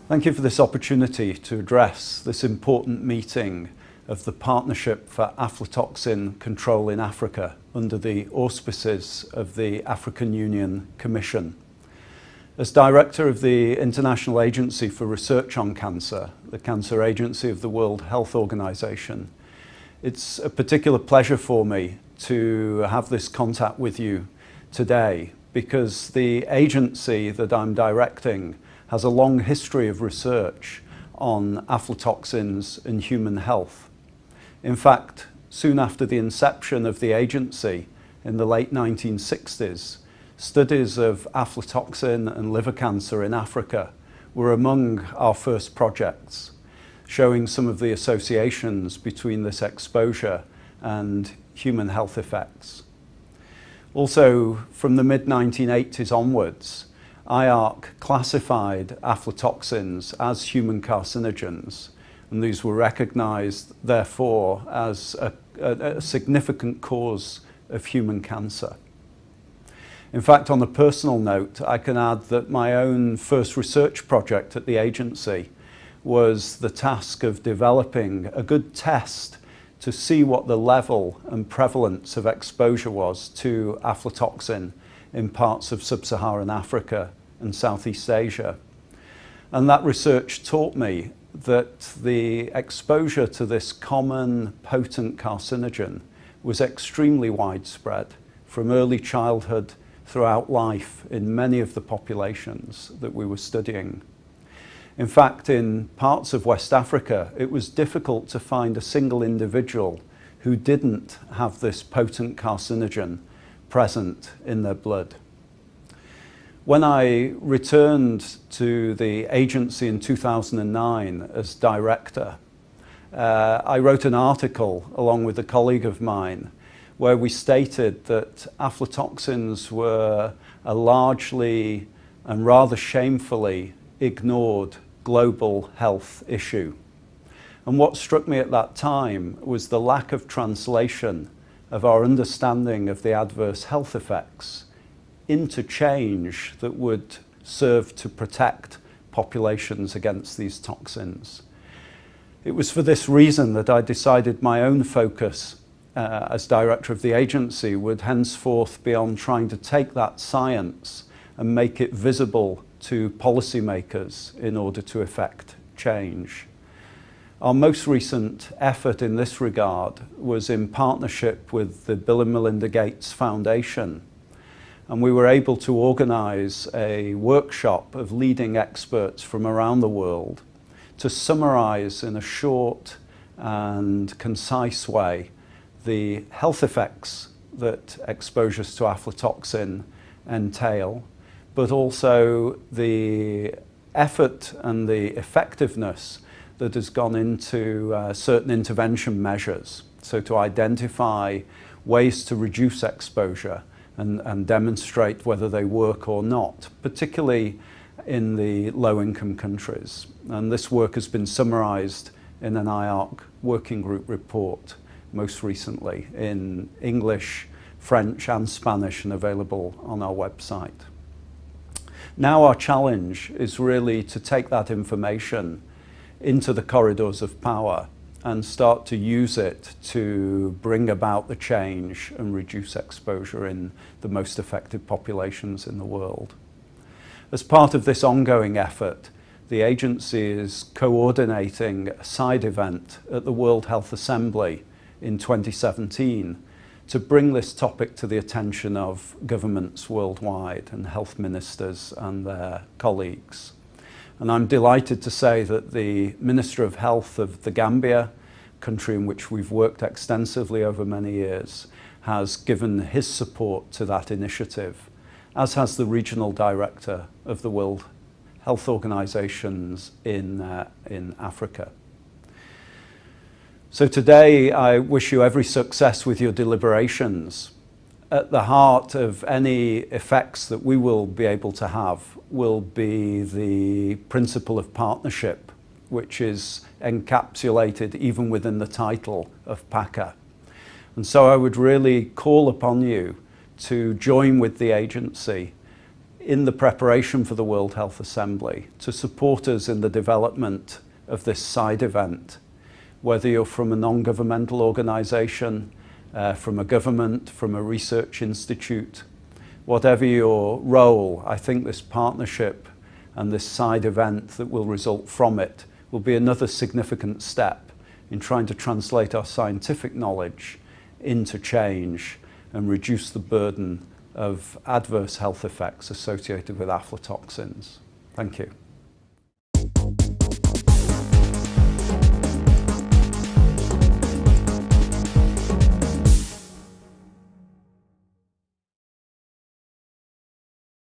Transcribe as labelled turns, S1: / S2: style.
S1: Thank you for this opportunity to address this important meeting of the Partnership for Aflatoxin Control in Africa under the auspices of the African Union Commission. As Director of the International Agency for Research on Cancer, the Cancer Agency of the World Health Organization, it's a particular pleasure for me to have this contact with you today because the agency that I'm directing has a long history of research on aflatoxins and human health. In fact, soon after the inception of the agency in the late 1960s, studies of aflatoxin and liver cancer in Africa were among our first projects, showing some of the associations between this exposure and human health effects. Also, from the mid-1980s onwards, IARC classified aflatoxins as human carcinogens, and these were recognized, therefore, as a significant cause of human cancer. In fact, on a personal note, I can add that my own first research project at the agency was the task of developing a good test to see what the level and prevalence of exposure was to aflatoxin in parts of sub-Saharan Africa and Southeast Asia. And that research taught me that the exposure to this common potent carcinogen was extremely widespread from early childhood throughout life in many of the populations that we were studying. In fact, in parts of West Africa, it was difficult to find a single individual who didn't have this potent carcinogen present in their blood. When I returned to the agency in 2009 as director, I wrote an article along with a colleague of mine where we stated that aflatoxins were a largely and rather shamefully ignored global health issue. And what struck me at that time was the lack of translation of our understanding of the adverse health effects into change that would serve to protect populations against these toxins. It was for this reason that I decided my own focus as director of the agency would henceforth be on trying to take that science and make it visible to policymakers in order to effect change. Our most recent effort in this regard was in partnership with the Bill and Melinda Gates Foundation, and we were able to organize a workshop of leading experts from around the world to summarize in a short and concise way the health effects that exposures to aflatoxin entail, but also the effort and the effectiveness that has gone into certain intervention measures. So to identify ways to reduce exposure and demonstrate whether they work or not, particularly in the low-income countries. And this work has been summarized in an IARC working group report most recently in English, French and Spanish, and available on our website. Now our challenge is really to take that information into the corridors of power and start to use it to bring about the change and reduce exposure in the most affected populations in the world. As part of this ongoing effort, the agency is coordinating a side event at the World Health Assembly in 2017 to bring this topic to the attention of governments worldwide and health ministers and their colleagues. And I'm delighted to say that the Minister of Health of the Gambia, country in which we've worked extensively over many years, has given his support to that initiative, as has the Regional Director of the World Health Organizations in Africa. So today I wish you every success with your deliberations. At the heart of any effects that we will be able to have will be the principle of partnership, which is encapsulated even within the title of PACA. And so I would really call upon you to join with the agency in the preparation for the World Health Assembly to support us in the development of this side event. Whether you're from a non-governmental organisation, from a government, from a research institute, whatever your role, I think this partnership and this side event that will result from it will be another significant step in trying to translate our scientific knowledge into change and reduce the burden of adverse health effects associated with aflatoxins. Thank you.